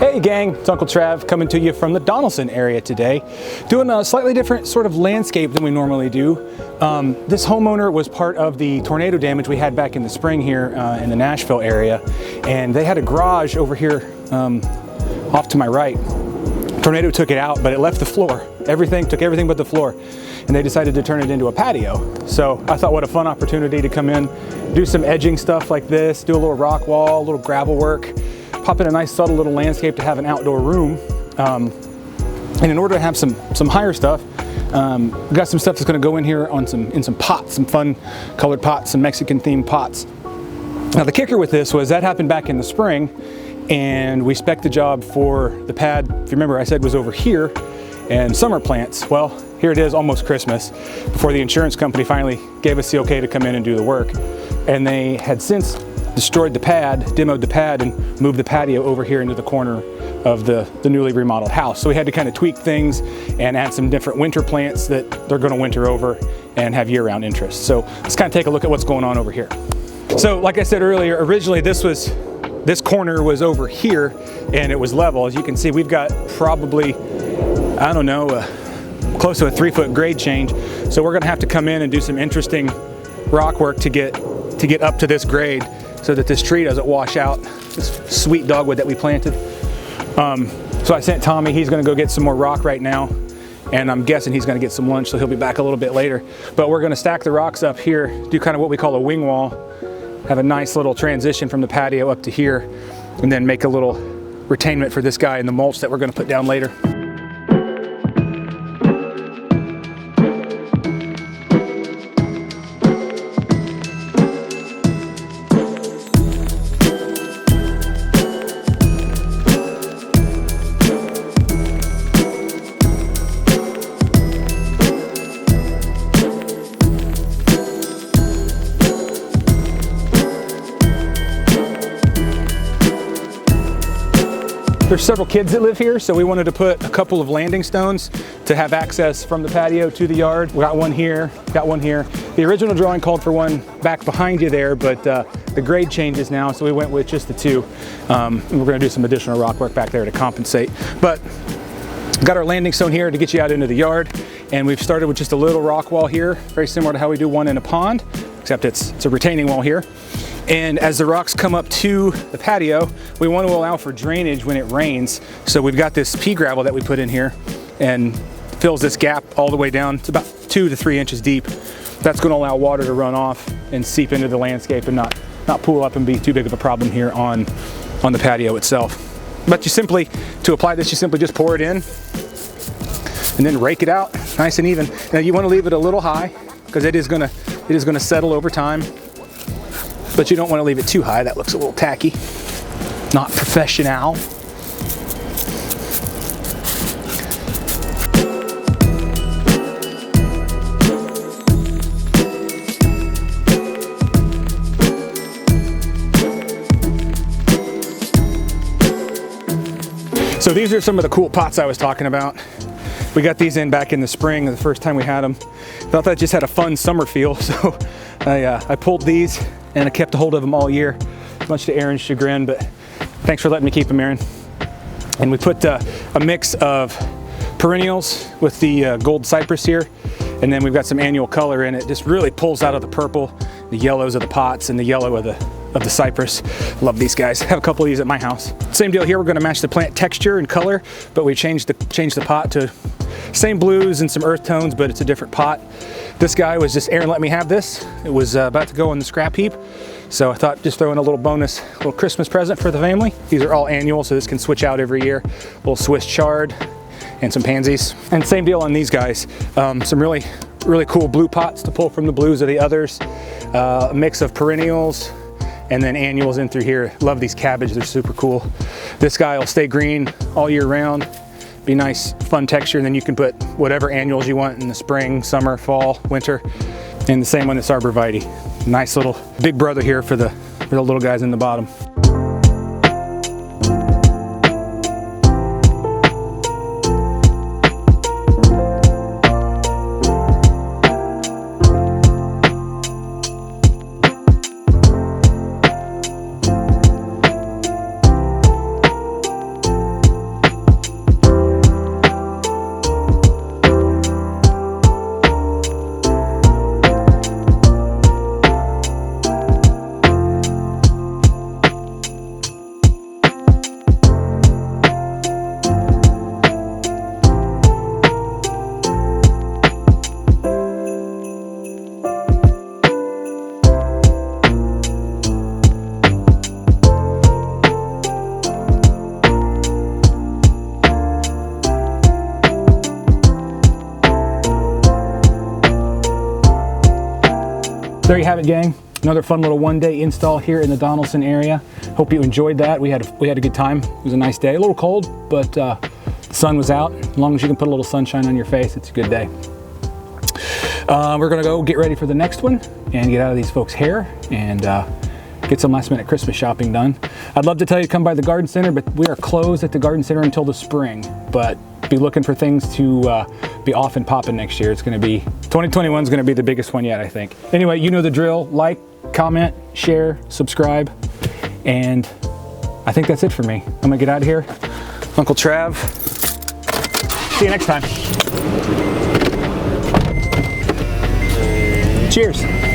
Hey gang, it's Uncle Trav coming to you from the Donelson area today, doing a slightly different sort of landscape than we normally do. This homeowner was part of the tornado damage we had back in the spring here in the Nashville area, and they had a garage over here off to my right. Tornado took it out, but it left the floor. Took everything but the floor, and they decided to turn it into a patio. So I thought, what a fun opportunity to come in, do some edging stuff like this, do a little rock wall, a little gravel work, pop in a nice subtle little landscape to have an outdoor room. And in order to have some higher stuff, we got some stuff that's going to go in here on in some pots, some fun colored pots, some Mexican themed pots. Now the kicker with this was that happened back in the spring, and we spec'd the job for the pad. If you remember, I said was over here, and summer plants. Well, here it is, almost Christmas, before the insurance company finally gave us the okay to come in and do the work. And they had since destroyed the pad, demoed the pad, and moved the patio over here into the corner of the newly remodeled house. So we had to kind of tweak things and add some different winter plants that they're going to winter over and have year-round interest. So let's kind of take a look at what's going on over here. So like I said earlier, originally this corner was over here and it was level. As you can see, we've got probably, I don't know, close to a 3-foot grade change. So we're going to have to come in and do some interesting rock work to get up to this grade, so that this tree doesn't wash out, this sweet dogwood that we planted. So I sent Tommy, he's gonna go get some more rock right now, and I'm guessing he's gonna get some lunch, so he'll be back a little bit later. But we're gonna stack the rocks up here, do kind of what we call a wing wall, have a nice little transition from the patio up to here, and then make a little retainment for this guy in the mulch that we're gonna put down later. There's several kids that live here, so we wanted to put a couple of landing stones to have access from the patio to the yard. We got one here, got one here. The original drawing called for one back behind you there, but the grade changes now, so we went with just the two. And we're gonna do some additional rock work back there to compensate. But got our landing stone here to get you out into the yard, and we've started with just a little rock wall here, very similar to how we do one in a pond, except it's a retaining wall here. And as the rocks come up to the patio, we want to allow for drainage when it rains. So we've got this pea gravel that we put in here and fills this gap all the way down. It's about 2 to 3 inches deep. That's going to allow water to run off and seep into the landscape and not pool up and be too big of a problem here on the patio itself. But to apply this, you simply just pour it in and then rake it out nice and even. Now you want to leave it a little high because it is going to settle over time. But you don't want to leave it too high. That looks a little tacky. Not professional. So these are some of the cool pots I was talking about. We got these in back in the spring, the first time we had them. Thought that just had a fun summer feel, so I pulled these and I kept a hold of them all year, much to Aaron's chagrin, but thanks for letting me keep them, Aaron. And we put a mix of perennials with the gold cypress here, and then we've got some annual color in it. Just really pulls out of the purple, the yellows of the pots, and the yellow of the cypress. Love these guys. Have a couple of these at my house. Same deal here. We're going to match the plant texture and color, but we changed the pot to same blues and some earth tones, but it's a different pot. This guy was just, Aaron let me have this. It was about to go in the scrap heap, so I thought just throw in a little bonus, little Christmas present for the family. These are all annual, so this can switch out every year. A little Swiss chard and some pansies. And same deal on these guys. Some really cool blue pots to pull from the blues of the others. A mix of perennials and then annuals in through here. Love these cabbage, they're super cool. This guy will stay green all year round. Be nice, fun texture, and then you can put whatever annuals you want in the spring, summer, fall, winter. And the same on this arborvitae. Nice little big brother here for the little guys in the bottom. There you have it, gang. Another fun little one-day install here in the Donelson area. Hope you enjoyed that. We had a good time. It was a nice day. A little cold, but the sun was out. As long as you can put a little sunshine on your face, it's a good day. We're gonna go get ready for the next one and get out of these folks' hair and get some last-minute Christmas shopping done. I'd love to tell you to come by the garden center, but we are closed at the garden center until the spring. But be looking for things to be off and popping next year. It's gonna be, 2021 is gonna be the biggest one yet, I think. Anyway, you know the drill. Like, comment, share, subscribe, and I think that's it for me. I'm gonna get out of here. Uncle Trav, see you next time. Cheers.